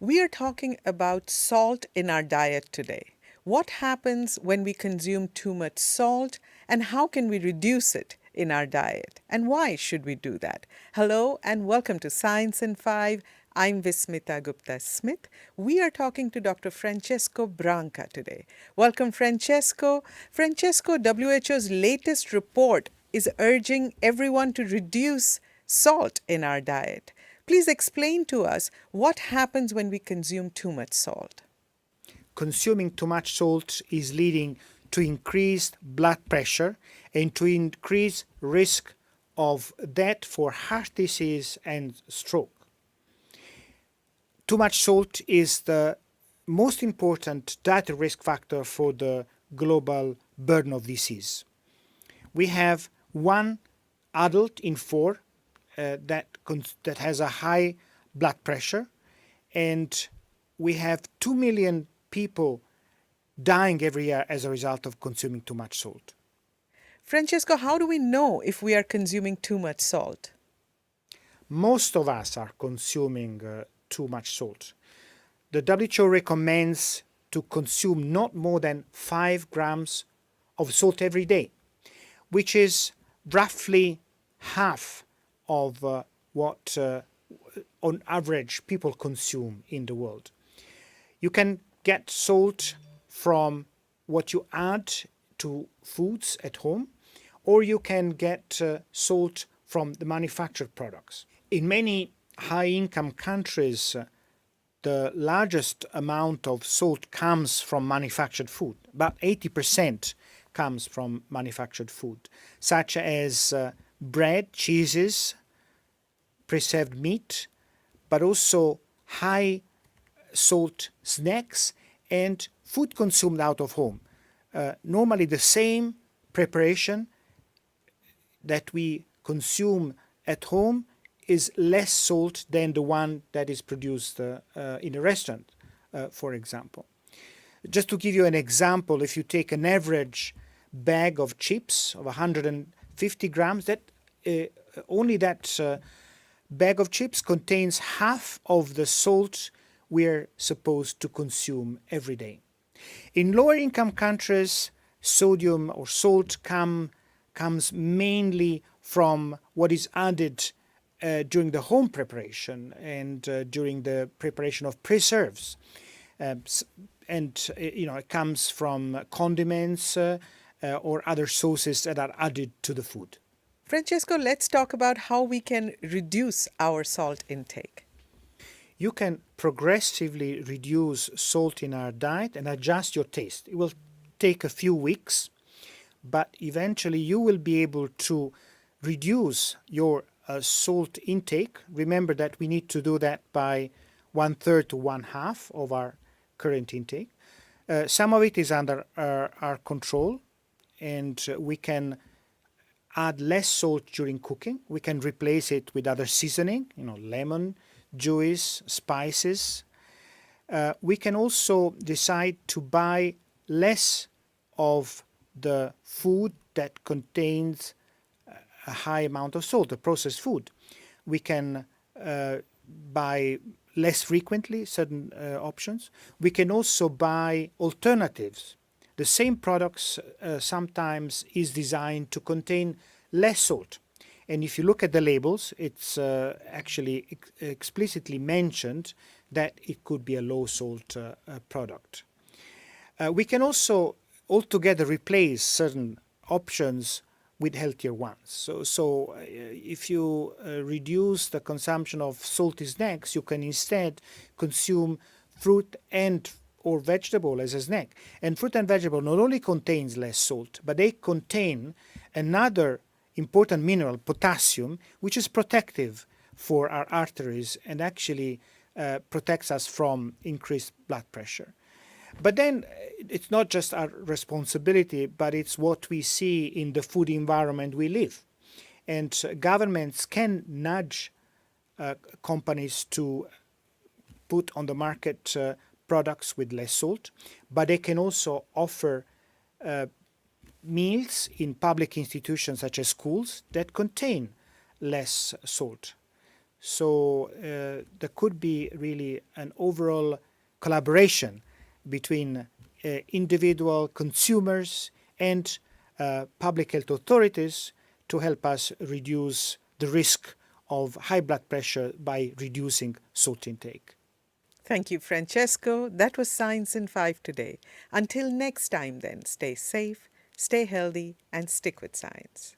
We are talking about salt in our diet today. What happens when we consume too much salt, and how can we reduce it in our diet? And why should we do that? Hello, and welcome to Science in 5. I'm Vismita Gupta Smith. We are talking to Dr. Francesco Branca today. Welcome, Francesco. Francesco, WHO's latest report is urging everyone to reduce salt in our diet. Please explain to us what happens when we consume too much salt. Consuming too much salt is leading to increased blood pressure and to increased risk of death for heart disease and stroke. Too much salt is the most important dietary risk factor for the global burden of disease. We have one adult in four that has a high blood pressure, and we have 2 million people dying every year as a result of consuming too much salt. Francesco, how do we know if we are consuming too much salt? Most of us are consuming too much salt. The WHO recommends to consume not more than 5 grams of salt every day, which is roughly half of what on average people consume in the world. You can get salt from what you add to foods at home, or you can get salt from the manufactured products. In many high-income countries, the largest amount of salt comes from manufactured food. About 80% comes from manufactured food, such as bread, cheeses, preserved meat, but also high salt snacks and food consumed out of home. Normally the same preparation that we consume at home is less salt than the one that is produced in a restaurant, for example. Just to give you an example, if you take an average bag of chips of 150 grams, that only that bag of chips contains half of the salt we're supposed to consume every day. In lower income countries, sodium or salt comes mainly from what is added during the home preparation and during the preparation of preserves. It comes from condiments or other sauces that are added to the food. Francesco, let's talk about how we can reduce our salt intake. You can progressively reduce salt in our diet and adjust your taste. It will take a few weeks, but eventually you will be able to reduce your salt intake. Remember that we need to do that by 1/3 to 1/2 of our current intake. Some of it is under our control, and we can add less salt during cooking. We can replace it with other seasoning, lemon, juice, spices. We can also decide to buy less of the food that contains a high amount of salt, the processed food. We can buy less frequently certain options. We can also buy alternatives. The same products sometimes is designed to contain less salt. And if you look at the labels, it's actually explicitly mentioned that it could be a low salt product. We can also altogether replace certain options with healthier ones. So if you reduce the consumption of salty snacks, you can instead consume fruit and or vegetable as a snack. And fruit and vegetable not only contains less salt, but they contain another important mineral, potassium, which is protective for our arteries and actually protects us from increased blood pressure. But then it's not just our responsibility, but it's what we see in the food environment we live. And governments can nudge companies to put on the market products with less salt, but they can also offer meals in public institutions such as schools that contain less salt. So there could be really an overall collaboration between individual consumers and public health authorities to help us reduce the risk of high blood pressure by reducing salt intake. Thank you, Francesco. That was Science in 5 today. Until next time, then, stay safe, stay healthy, and stick with science.